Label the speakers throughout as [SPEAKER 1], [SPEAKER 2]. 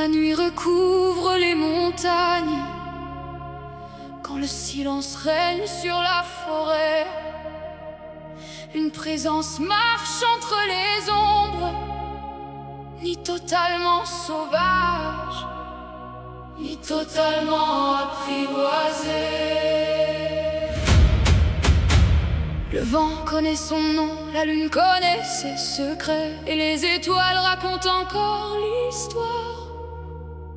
[SPEAKER 1] la nuit recouvre les montagnes, quand le silence règne sur la forêt, une présence marche entre les ombres, ni totalement sauvage, ni totalement apprivoisée. Le vent connaît son nom, la lune connaît ses secrets, et les étoiles racontent encore l'histoire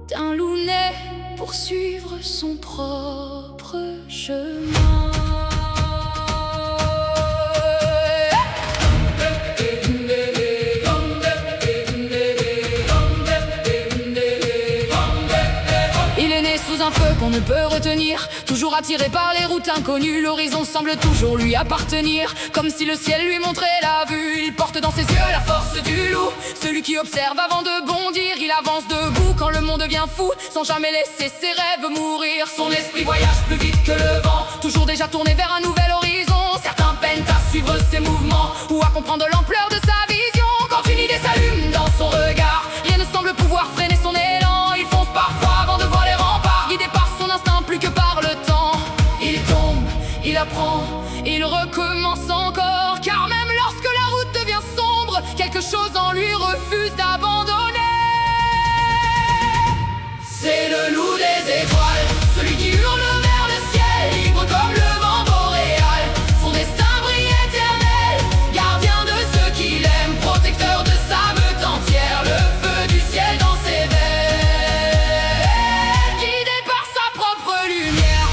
[SPEAKER 1] d'un loup né pour suivre son propre chemin. Il est né sous un feu qu'on ne peut retenir, toujours attiré par les routes inconnues. L'horizon semble toujours lui appartenir, comme si le ciel lui montrait la vue. Il porte dans ses yeux la force du loup, celui qui observe avant de bondir. Il avance debout quand le monde devient fou, sans jamais laisser ses rêves mourir. Son esprit voyage plus vite que le vent, toujours déjà tourné vers un nouvel horizon. Certains peinent à suivre ses mouvements, ou à comprendre l'ampleur de sa vision. Quand une idée s'allume dans son regard, rien ne semble pouvoir freiner son élan. Il fonce parfois avant de voir les remparts, guidé par son instinct plus que par le temps. Il tombe, il apprend, il recommence encore, car même lorsque la route devient sombre, quelque chose en lui refuse d'abandonner. C'est le loup des étoiles, celui qui hurle vers le ciel, libre comme le vent boréal. Son destin brille éternel, gardien de ceux qu'il aime, protecteur de sa meute entière, le feu du ciel dans ses veines, guidé par sa propre lumière.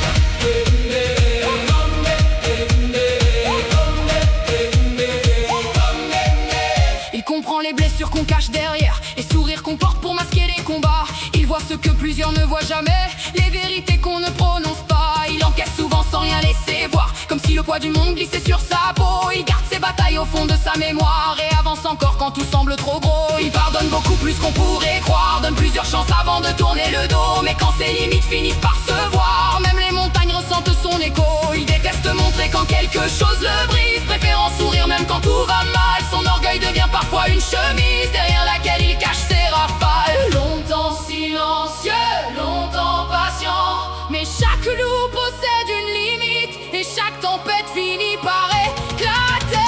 [SPEAKER 1] Il comprend les blessures qu'on cache derrière, les sourires qu'on porte pour masquer les combats. Il voit ce que plusieurs ne voient jamais, les vérités qu'on ne prononce pas. Il encaisse souvent sans rien laisser voir, comme si le poids du monde glissait sur sa peau. Il garde ses batailles au fond de sa mémoire et avance encore quand tout semble trop gros. Il pardonne beaucoup plus qu'on pourrait croire, donne plusieurs chances avant de tourner le dos. Mais quand ses limites finissent par se voir, même les montagnes ressentent son écho. Il déteste montrer quand quelque chose le brise, préférant sourire même quand tout va mal. Son orgueil devient parfois une chemise derrière laquelle il cache ses rafales. Longtemps silencieux, longtemps patient, mais chaque loup possède une limite, et chaque tempête finit par éclater.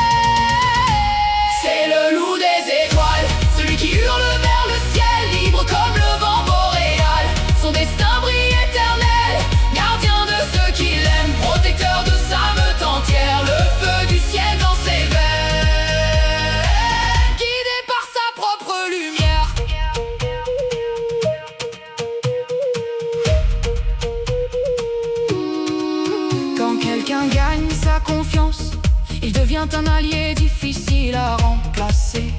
[SPEAKER 1] C'est le loup des étoiles, celui qui hurle vers le ciel, libre comme le vent boréal. Son destin brille éternel, gardien de ceux qu'il aime, protecteur de sa meute entière, le feu du ciel dans ses veines, guidé par sa propre lumière. Quand quelqu'un gagne sa confiance, il devient un allié difficile à remplacer.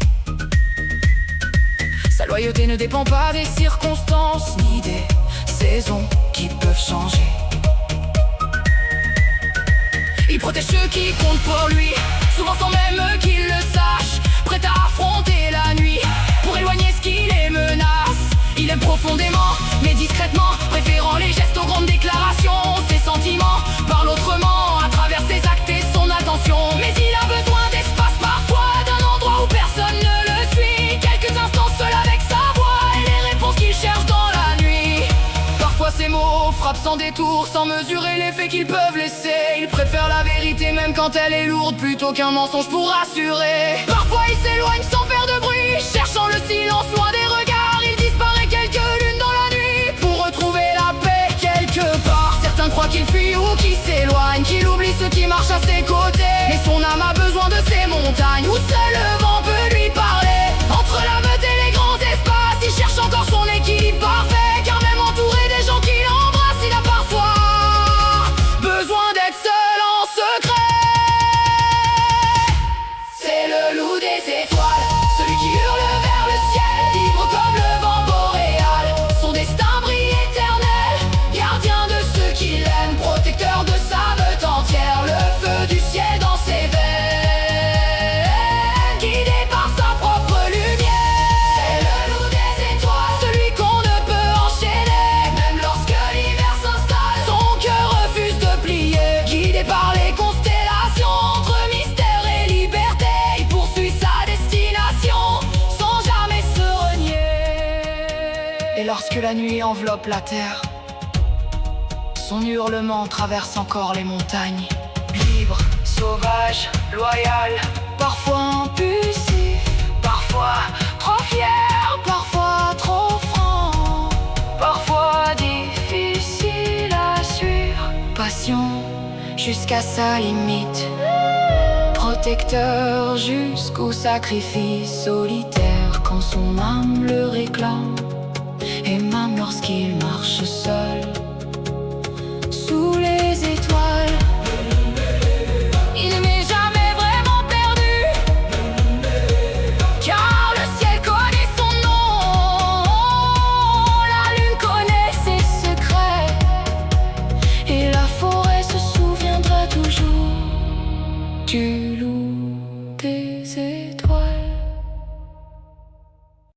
[SPEAKER 1] Sa loyauté ne dépend pas des circonstances ni des saisons qui peuvent changer. Il protège ceux qui comptent pour lui, souvent sans même qu'il le sache, prêt à affronter la nuit pour éloigner ce qui les menace. Il aime profondément, mais discrètement, préférant les gestes aux grandes déclarations. Ses sentiments parlent autrement à travers ses actes et son attention. Mais il a besoin d'espace parfois, d'un endroit où personne ne le suit. Quelques instants seul avec sa voix et les réponses qu'il cherche dans la nuit. Parfois ses mots frappent sans détour, sans mesurer l'effet qu'ils peuvent laisser. Il préfère la vérité même quand elle est lourde, plutôt qu'un mensonge pour rassurer. Parfois il s'éloigne sans faire de bruit, cherchant le silence loin des regards. Il disparaît quelques lunes dans la nuit pour retrouver la paix quelque part. Certains croient qu'il fuit ou qu'il s'éloigne, qu'il oublie ceux qui marchent à ses côtés. Mais son âme a besoin de ces montagnes où seul le vent peut lui parler. Entre la meute et les grands espaces, il cherche encore son équilibre parfait, car même entouré des gens qui l'embrassent, il a parfois besoin d'être seul en secret. C'est le loup des étoiles, celui qui hurle vers le ciel, libre comme le vent boréal. Son destin brille éternel, gardien de ceux qu'il aime, protecteur de sa meute entière, le feu du ciel dans ses veines, guidé par sa propre lumière. C'est le loup des étoiles, celui qu'on ne peut enchaîner, même lorsque l'hiver s'installe, son cœur refuse de plier. Guidé par les constellations, entre mystère et liberté, il poursuit sa destination. lorsque la nuit enveloppe la terre, son hurlement traverse encore les montagnes. Libre, sauvage, loyal, parfois impulsif, parfois trop fier, parfois trop franc, parfois difficile à suivre. Passion jusqu'à sa limite, protecteur jusqu'au sacrifice, solitaire quand son âme le réclame, et même lorsqu'il marche seul,